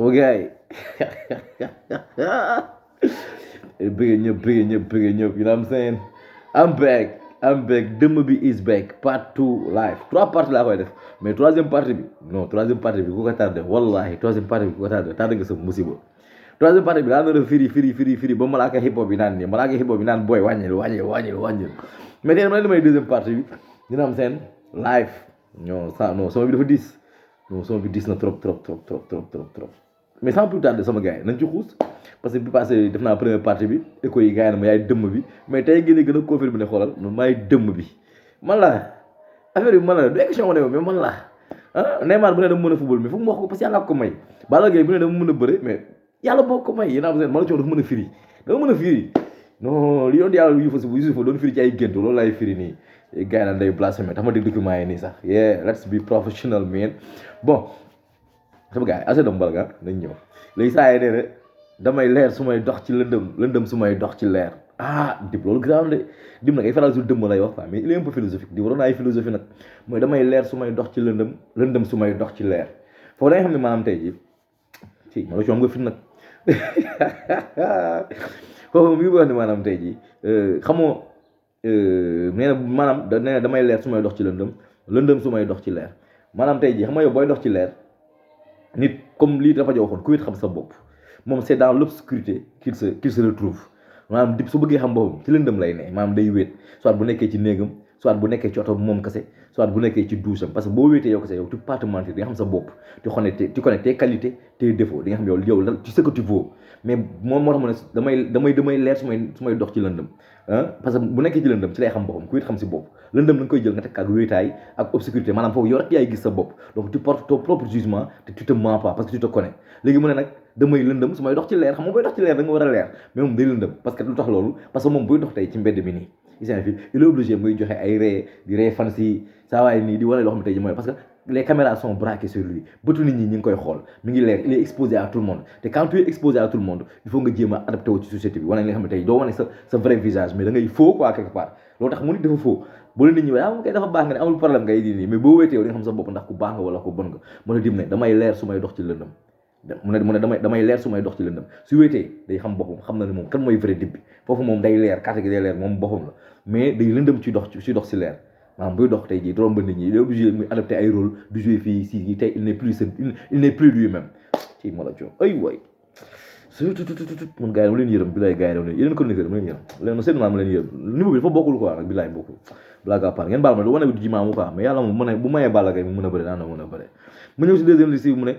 gars yi bëggee ñëpp you know what I'm saying I'm back dëmm bi is back part 2 live 3 parties laa koy def mais troisième partie bi ku ko tardé wallahi troisième partie bi ku ko tardé nga sa musiba troisième partie bi daa nar a firi ba malaaka hip hop bi naan booy wàññil mais tey dama may deuxième partie bi you know what I'm saying live non sama bi dafa diis non sama bi diis na trop mais sans plus tarder sama gars yi nañ ci xuus parce que bi passé def naa première partie bi écho yi gars yi na ma yaay dëmm bi mais tey ngeen gën a confirmer ne xoolal man maay dëmm bi man la affaire bi man la du question wane mais man la Neymar bu ne dama mën a football mais fu mu wax ko parce que yàlla ko may Balla Gaye bu ne dama mën a bëre mais yàlla boo ko may yéen a man la coow dafa mën a firi non li yoon yàlla Yusufa doon firi ci ay gént loolu laay firi nii gars yi naan day blasphème tax ma dégg document yi nii sax yeah let's be professional man bon sama gars yi assez de mbalga nañ ñëw léegi saa yi nee na damay leer su may dox ci lëndëm su may dox ci leer dib loolu grave de dim nag ay faral su dëmm lay wax quoi mais il est un peu philosophique di waroon naa ay philosophie nag mooy damay leer su may dox ci lëndëm su may dox ci leer foofu da nga xam ne maanaam tey ji ci ma la ci am nga fit nag foofu mi ngi wax ne maanaam tey ji xamoo nee na maanaam nee na damay leer su may dox ci lëndëm su may dox ci leer maanaam tey ji xam nga yow booy dox ci leer nit comme lii dafa jox waxoon ku wét xam sa bopp moom c'est dans l'obscurité qu'il se retrouve maanaam dib su bëggee xam boppam ci lëndëm lay ne maanaam day wéet soit bu nekkee ci néegam soit bu nekkee ci oto moom kese soit bu nekkee ci douche am parce que boo wéetee yow kese yow tu peux pas te mentir di nga xam sa bopp tu connais tes qualités tes défauts di nga xam yow tu sais que tu vaux mais moom moo tax mu ne damay leer su may dox ci lëndëm parce que bu nekkee ci lëndëm ci lay xam boppam ku it xam si bopp lëndëm da nga koy jël nga teg ak wéetaay ak obscurité maanaam foofu yow rek yaay gis sa bopp donc tu portes ton propre jugement te tu te mens pas parce que tu te connais léegi mu ne nag damay lëndëm su may dox ci leer xam nga booy dox ci leer da nga war a leer mais moom day lëndëm parce que lu tax loolu parce que moom buy dox tey ci mbedd mi nii il est obligé muy joxe ay ree di ree fan si saa waay nii di wane loo xam ne tey ji mooy parce que les caméras sont braquées sur lui bëtu nit ñi ngi koy xool mi ngi leer il est exposé à tout le monde te quand tu es exposé à tout le monde il faut nga jéem a adapté wu ci société bi wane li nga xam ne tey doo wane sa vrai visage mais da ngay faux quoi quelque part loolu tax mu nit dafa faux bu la nit ñi mu koy dafa baax nga ne amul problème ngay di nii mais boo wéetee yow di nga xam sa bopp ndax ku baax nga wala ku bon nga mu ne dim ne damay leer su may dox ci lëndëm mu ne damay leer su may dox ci lëndëm su wéetee day xam boppam xam na ne moom kan mooy vrai dib bi foofu moom day leer carte gi day leer moom boppam la mais day lëndëm ci dox si leer maanaam buy dox tey jii romb nit ñi il est obligé muy adapté ay rôle du jouer fii si tey il n'est plus lui-même ci ma la coow ay waay mun gars yi dama leen yërëm bilaay gars yi dama leen yéen chroniqueur dama leen yërëm leen seen maam ma leen yërëm niveau bi dafa bokkul quoi nag bilaay bokkul blaga part ngeen baal ma du wane du ji maamu quoi mais yàlla moom mu ne bu mayee Balla Gaye mu mën a bëre daan na mën a bëre mu ñëw si deuxième liste bi mu ne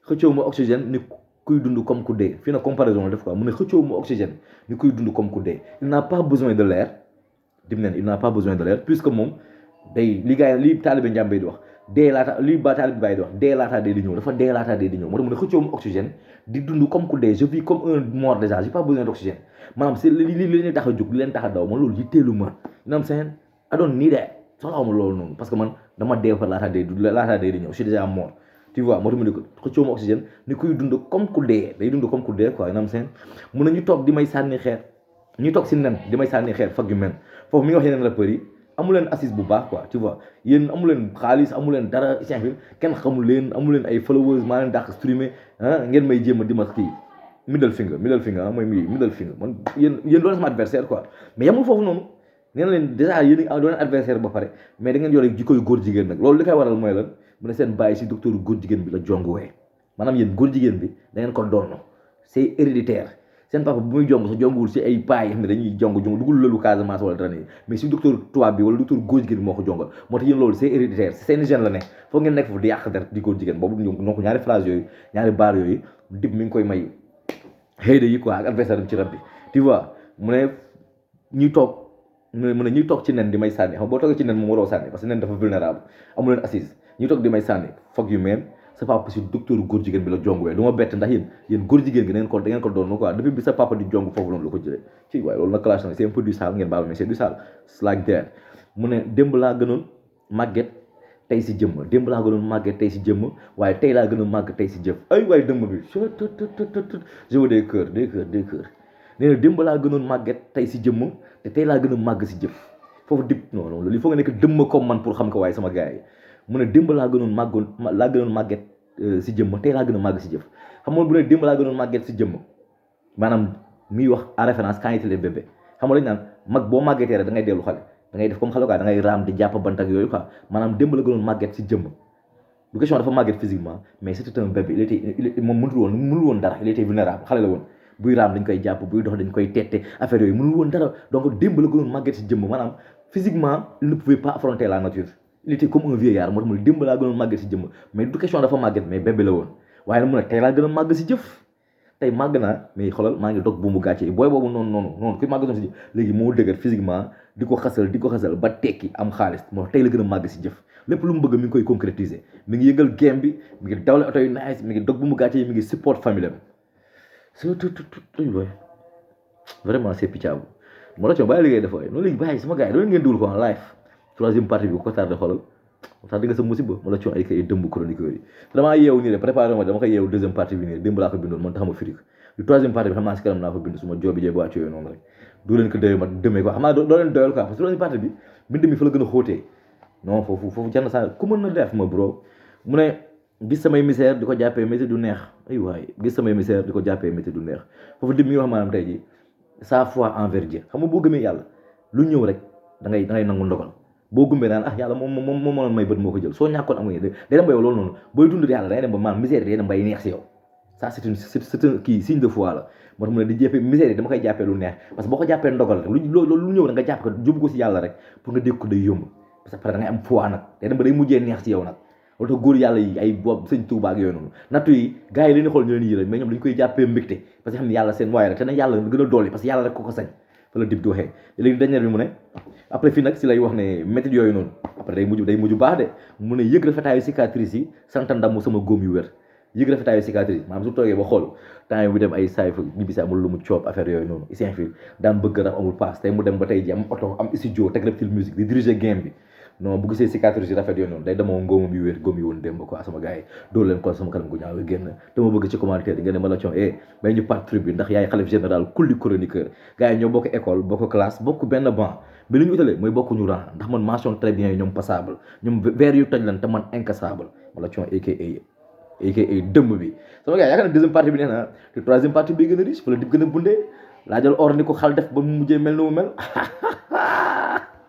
xëccoo ma oxygène ni kuy dund comme ku dee fii na comparaison la def quoi mu ne xëccoo ma oxygène ni kuy dund comme ku dee il n'a pas besoin de l'air dim neen il n'a pas besoin de l'air puisque moom day li gars yi li taalibe njàmbay di wax dee laata li ba taalibe bàyyi di wax dee laataa dee di ñëw dafa dee laataa dee di ñëw moo tax mu ne xëccoo ma oxygène di dund comme ku dee je vis comme un mort déjà j'ai pas besoin d'oxygène maanaam c'est li leen tax a jóg li leen tax a daw man loolu yitteelu ma nam seen I don't need that soxlawuma loolu noonu parce que man dama dee fa laataa dee di ñëw je suis déjà mort tu vois moo tax mu ne ko xëccoo ma oxygène ni kuy dund comme ku dee day dund comme ku dee quoi nam seen mun na ñu toog di may sànni xeer ñu toog si nen di may sànni xeer fag yu men foofu mi ngi wax yeneen rappeurs yi amu leen assise bu baax quoi tu vois yéen amu leen xaalis amu leen dara bi kenn xamul leen amu leen ay followers maa leen dàq streamer ngeen may jéem a di ma kii middle finger mooy middle finger man yéen doon sama adversaire quoi mais yamul foofu noonu nee na leen déjà yéen doon adversaire ba pare mais da ngeen yore jikkoy góor jigéen nag loolu li koy waral mooy lan mu ne seen bàyyi si docteur góor jigéen bi la jonguwee maanaam yéen góor jigéen bi da ngeen ko doon c'est héréditaire seen papa bu muy jong sa jonguwul si ay paa yi xam ne dañuy jong dugul lëlu Casamance wala dara nii mais si docteur tubaab bi wala docteur góor jigéen bi moo ko jongal moo tax yéen loolu c'est héréditaire seen gène la ne foog ngeen nekk foofu di yàq der di góor jigéen boobu donc ñaari phrase yooyu ñaari baar yooyu dib mi ngi koy may xëyda yi quoi ak adversaire am ci rab bi tu vois mu ne ñuy toog ci nen di may sànni xam boo toogee ci nen moom waroo sànni parce que nen dafa vulnérable amu leen assise ñuy toog di may sànni foog yu meen sa papa si docteur góor jigéen bi la jonguwee du ma bett ndax yéen góor jigéen gi da ngeen ko doon quoi depuis bi sa papa di jong foofu noonu la ko jëlee ci waaye loolu nag clash na c'est un peu du sale ngeen baal mais c'est du sale it's like that mu ne démb laa gënoon màgget tey si jëmm waaye tey laa gënoon màgg tey si jëf ay waaye dëmm bi je veux des cœurs nee na démb laa gënoon màgget tey si jëmm te tey laa gën a màgg si jëf foofu dip non loolu il faut nga nekk dëmm comme man pour xam ko waaye sama gars yi mu ne démb laa gënoon màgget si jëmm tey laa gën a màgg si jëf xam nga bu ne démb laa gënoon màgget si jëmm maanaam muy wax en référence quand il était bébé xam nga lañu naan mag boo màggetee rek da ngay dellu xale da ngay def comme xale quoi da ngay raam di jàpp bant ak yooyu quoi maanaam démb la gënoon màgget si jëmm du question dafa màgget physiquement mais c'était un bébé moom mënul woon dara il était vulnérable xale la woon buy raam dañ koy jàpp buy dox dañ koy tette affaire yooyu mënul woon dara donc démb la gënoon màgget si jëmm maanaam physiquement il ne pouvait pas affronter la nature il était comme un vieillard moo tax mu ne démb laa gënoon màgget si jëmm mais du question dafa màgget mais bébé la woon waaye nag mu ne tey laa gën a màgg si jëf tey màgg naa mais xoolal maa ngi dog bu mu gàcce booy boobu noonu kuy màgg si léegi moo dëgër physiquement di ko xasal ba tekki am xaalis moo tey la gën a màgg si jëf lépp lu mu bëgg mi ngi koy concrétiser mi ngi yëngal game bi mi ngi dawle oto yu nice mi ngi dog bu mu gàcce yi mi ngi support famille am vraiment c'est piccabu moo tax bàyyi liggéey dafa noonu léegi bàyyi sama gars yi doon ngeen dugul ko en live troisième partie bi ko tardé xoolal tax di nga sa musiba ma la coon ay kay dëmb chroniqueur yi damaa yeewu nii de préparé ma dama koy yeewu deuxième partie bi nii démb laa ko bindoon man tax ma firik du troisième partie bi xam naa si kanam naa ko bind su ma joobi jee wàcc yooyu noonu rek du leen ko déwee ma demee quoi xam naa doo leen doyal quoi parce que troisième partie bi bind mi fa la gën a xóotee non foofu jar na sa ku mën na def ma bro mu ne gis samay misère di ko jàppee métier du neex ay waay gis samay misère di ko jàppee métier du neex foofu dim mi wax maanaam tey ji sa foi envers Dieu xam nga boo gëmee yàlla lu ñëw rek da ngay nangu ndogal boo gumbee naan yàlla moom mënoon may bët moo ko jël soo ñàkkoon am nga day dem ba yow loolu noonu booy dund yàlla day dem ba maanaam misère day dem bay neex si yow ça c'est un kii signe de foi la moo tax mu ne di jàppee misère yi dama koy jàppee lu neex parce que boo ko jàppee ndogal rek lu ñëw rek nga jàpp ko jubbu ko si yàlla rek pour nga dégg ko day yomb parce que après da ngay am foi nag day dem ba day mujjee neex si yow nag loolu tax góor yàlla yi ay boobu sëñ Tuubaa ak yooyu noonu nattu yi gars yi leen xool ñu leen yërëm mais ñoom dañu koy jàppee mbégte parce que xam ne yàlla seen waaye rek te na yàlla gën a dolli parce que yàlla rek ko sañ fa la dib di waxee léegi dernier bi mu ne après fii nag si lay wax ne méthode yooyu noonu après day mujj baax de mu ne yëg rafetaayu cicatrice yi sant ndam sama góom yu wér yëg rafetaayu cicatrice maanaam su toogee ba xool temps bi dem ay saay fa ñibbi si amul lu mu coob affaire yooyu noonu isin fii daan bëgg rap amul passe tey mu dem ba tey ji am oto am studio teg Reptile Music di diriger game bi non bu gisee cicatrice yi rafet yooyu noonu day demoo ngóomam yu wér góom yi woon démb quoi sama gars yi doolu leen kon sama kanam gu ñaaw génn dama bëgg ci commentaire yi nga ne ma la coon may ñu part tribune ndax yaay xalif général kulli chroniqueur gars yi ñoo bokk école bokk classe bokk benn banc mais li ñu utalee mooy bokk ñu rang ndax man mention très bien yi ñoom passable ñoom verre yu toj lan te man incassable ma la coon aka dëmb bi sama gars yaakaar na deuxième partie bi neex na te troisième partie bi gën a riche fa la dib gën a bundee laajal or ni ko xal def ba mu mujjee mel ni mu mel